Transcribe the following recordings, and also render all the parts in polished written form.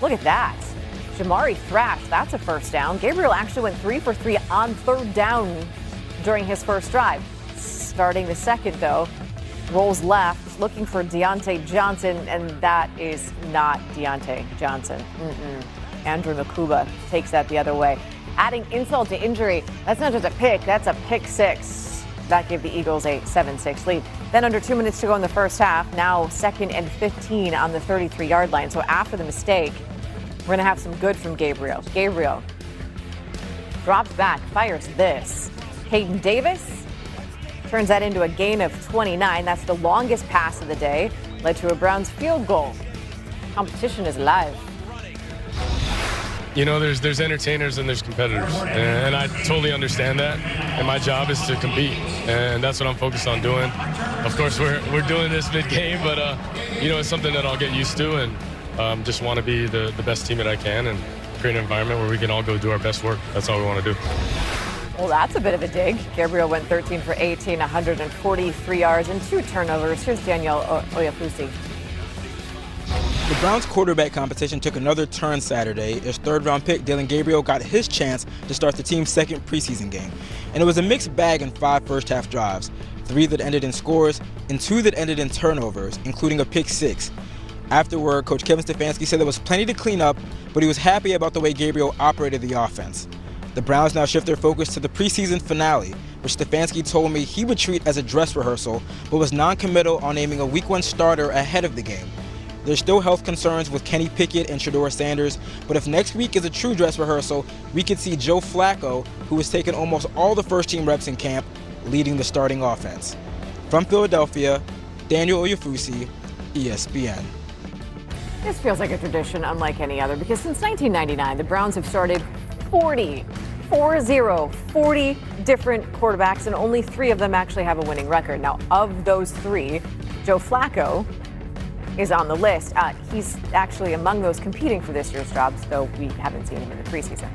Look at that. Jamari thrashed. That's a first down. Gabriel actually went 3 for 3 on third down during his first drive. Starting the second, though, rolls left, looking for Deontay Johnson, and that is not Deontay Johnson. Andrew Makuba takes that the other way. Adding insult to injury, that's not just a pick, that's a pick six. That gave the Eagles a 7-6 lead. Then under 2 minutes to go in the first half, now 2nd and 15 on the 33-yard line. So after the mistake, we're going to have some good from Gabriel. Gabriel drops back, fires this. Hayden Davis turns that into a gain of 29. That's the longest pass of the day. Led to a Browns field goal. Competition is live. You know, there's entertainers and there's competitors, and I totally understand that. And my job is to compete, and that's what I'm focused on doing. Of course, we're doing this mid-game, but you know, it's something that I'll get used to, and just want to be the best team that I can and create an environment where we can all go do our best work. That's all we want to do. Well, that's a bit of a dig. Gabriel went 13 for 18, 143 yards and 2 turnovers. Here's Daniel Oyafusi. The Browns quarterback competition took another turn Saturday as third-round pick Dillon Gabriel got his chance to start the team's second preseason game. And it was a mixed bag in 5 first-half drives, 3 that ended in scores and 2 that ended in turnovers, including a pick 6. Afterward, Coach Kevin Stefanski said there was plenty to clean up, but he was happy about the way Gabriel operated the offense. The Browns now shift their focus to the preseason finale, which Stefanski told me he would treat as a dress rehearsal, but was non-committal on naming a Week 1 starter ahead of the game. There's still health concerns with Kenny Pickett and Shedeur Sanders, but if next week is a true dress rehearsal, we could see Joe Flacco, who has taken almost all the first-team reps in camp, leading the starting offense. From Philadelphia, Daniel Oyafusi, ESPN. This feels like a tradition unlike any other because since 1999, the Browns have started 40 different quarterbacks, and only 3 of them actually have a winning record. Now, of those 3, Joe Flacco is on the list. He's actually among those competing for this year's jobs, though we haven't seen him in the preseason.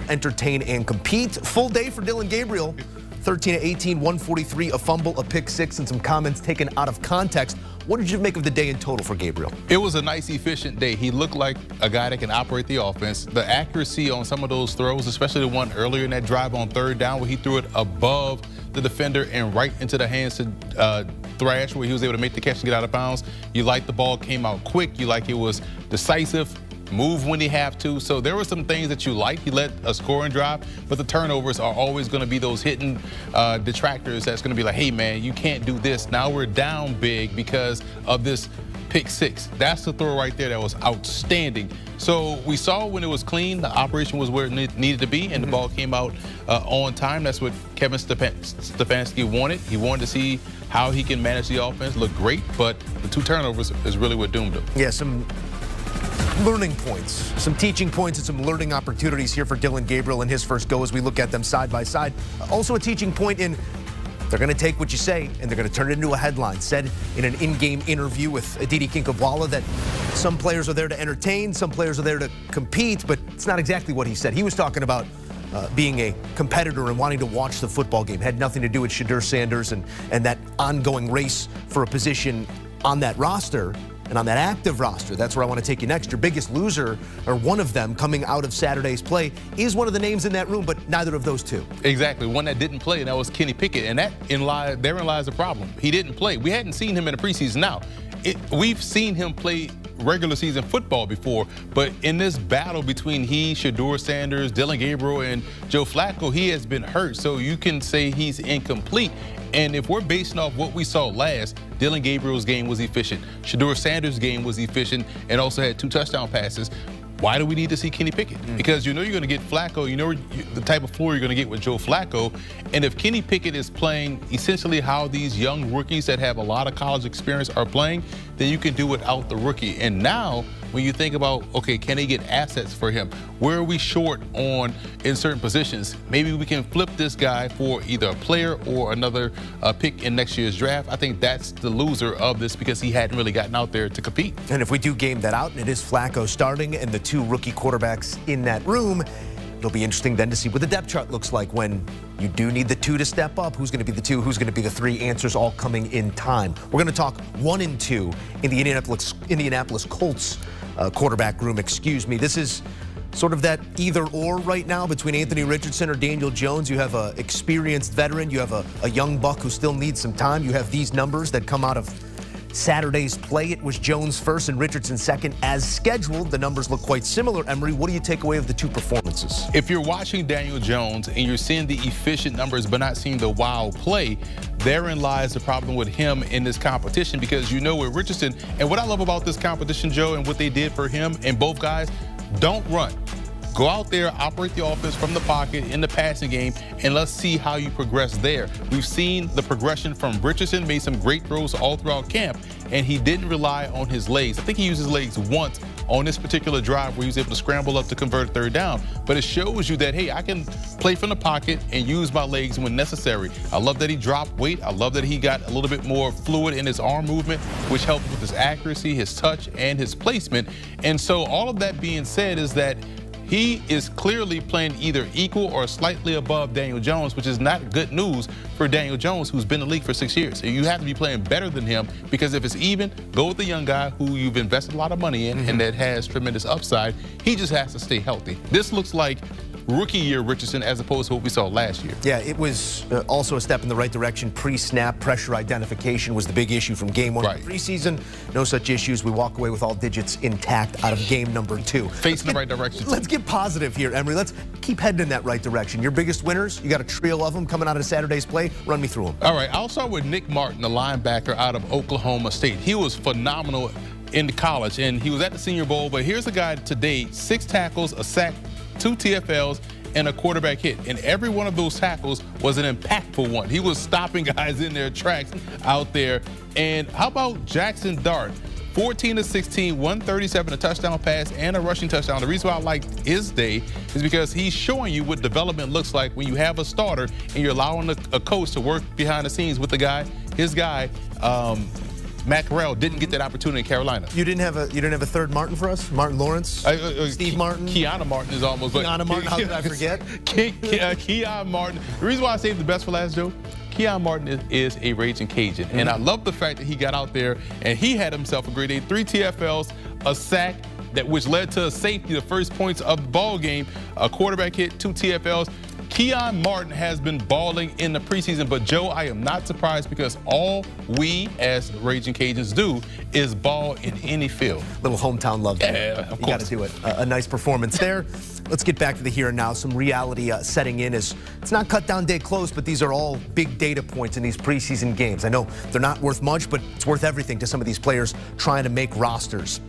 Entertain and compete. Full day for Dillon Gabriel. 13 of 18, 143, a fumble, a pick 6, and some comments taken out of context. What did you make of the day in total for Gabriel? It was a nice, efficient day. He looked like a guy that can operate the offense. The accuracy on some of those throws, especially the one earlier in that drive on third down where he threw it above the defender and right into the hands to Thrash, where he was able to make the catch and get out of bounds. You like the ball came out quick. You like it was decisive. Move when he have to. So there were some things that you like. He led a scoring drive, but the turnovers are always going to be those hidden detractors that's going to be like, hey, man, you can't do this. Now we're down big because of this pick 6. That's the throw right there that was outstanding. So we saw when it was clean, the operation was where it needed to be, and the ball came out on time. That's what Kevin Stefanski wanted. He wanted to see how he can manage the offense, look great, but the 2 turnovers is really what doomed him. Yeah, some learning points, some teaching points, and some learning opportunities here for Dillon Gabriel in his first go as we look at them side by side. Also a teaching point in they're going to take what you say and they're going to turn it into a headline. Said in an in-game interview with Aditi Kinkhabwala that some players are there to entertain, some players are there to compete, but it's not exactly what he said. He was talking about being a competitor and wanting to watch the football game. Had nothing to do with Shedeur Sanders and that ongoing race for a position on that roster. And on that active roster, that's where I want to take you next. Your biggest loser, or one of them coming out of Saturday's play, is one of the names in that room, but neither of those 2. Exactly. One that didn't play, and that was Kenny Pickett. And therein lies the problem. He didn't play. We hadn't seen him in the preseason. Now, we've seen him play regular season football before, but in this battle between Shedeur Sanders, Dillon Gabriel, and Joe Flacco, he has been hurt. So you can say he's incomplete. And if we're basing off what we saw last, Dillon Gabriel's game was efficient. Shedeur Sanders' game was efficient and also had 2 touchdown passes. Why do we need to see Kenny Pickett? Because you know you're going to get Flacco. You know the type of floor you're going to get with Joe Flacco. And if Kenny Pickett is playing essentially how these young rookies that have a lot of college experience are playing, then you can do without the rookie. And now, when you think about, okay, can they get assets for him? Where are we short on in certain positions? Maybe we can flip this guy for either a player or another pick in next year's draft. I think that's the loser of this because he hadn't really gotten out there to compete. And if we do game that out and it is Flacco starting and the 2 rookie quarterbacks in that room, It'll be interesting then to see what the depth chart looks like when you do need the 2 to step up. Who's going to be the 2? Who's going to be the 3? Answers all coming in time. We're going to talk 1 and 2 in the Indianapolis Colts quarterback room. This is sort of that either or right now between Anthony Richardson or Daniel Jones. You have an experienced veteran. You have a young buck who still needs some time. You have these numbers that come out of Saturday's play. It was Jones first and Richardson second as scheduled. The numbers look quite similar. Emery, what do you take away of the 2 performances? If you're watching Daniel Jones and you're seeing the efficient numbers but not seeing the wow play, therein lies the problem with him in this competition, because you know with Richardson, and what I love about this competition, Joe, and what they did for him and both guys, don't run. Go out there, operate the offense from the pocket in the passing game, and let's see how you progress there. We've seen the progression from Richardson, made some great throws all throughout camp, and he didn't rely on his legs. I think he used his legs once on this particular drive where he was able to scramble up to convert a 3rd down. But it shows you that, hey, I can play from the pocket and use my legs when necessary. I love that he dropped weight. I love that he got a little bit more fluid in his arm movement, which helped with his accuracy, his touch, and his placement. And so all of that being said is that he is clearly playing either equal or slightly above Daniel Jones, which is not good news for Daniel Jones, who's been in the league for 6 years. You have to be playing better than him, because if it's even, go with the young guy who you've invested a lot of money in and that has tremendous upside. He just has to stay healthy. This looks like rookie year Richardson as opposed to what we saw last year. Yeah, it was also a step in the right direction. Pre-snap pressure identification was the big issue from game 1 of the preseason. No such issues. We walk away with all digits intact out of game number 2. Facing the right direction. Let's get positive here, Emery. Let's keep heading in that right direction. Your biggest winners, you got a trio of them coming out of Saturday's play. Run me through them. All right, I'll start with Nick Martin, the linebacker out of Oklahoma State. He was phenomenal in college, and he was at the Senior Bowl, but here's a guy today, 6 tackles, a sack, 2 TFLs, and a quarterback hit. And every one of those tackles was an impactful one. He was stopping guys in their tracks out there. And how about Jackson Dart? 14 of 16, 137, a touchdown pass, and a rushing touchdown. The reason why I like his day is because he's showing you what development looks like when you have a starter and you're allowing a coach to work behind the scenes with the guy, his guy. Matt Corral didn't get that opportunity in Carolina. You didn't have a 3rd Martin for us? Martin Lawrence? Steve Martin? Keanu Martin is almost. Keanu Martin, how did I forget? Keanu Martin. The reason why I saved the best for last, Joe, Keanu Martin is a raging Cajun. And I love the fact that he got out there and he had himself a great day. 3 TFLs, a sack, which led to a safety, the first points of the ball game, a quarterback hit, 2 TFLs. Keanu Martin has been balling in the preseason, but Joe, I am not surprised, because all we as Raging Cajuns do is ball in any field. Little hometown love there. Yeah, of course. You got to do it. A nice performance there. Let's get back to the here and now. Some reality setting in as it's not cut down day close, but these are all big data points in these preseason games. I know they're not worth much, but it's worth everything to some of these players trying to make rosters.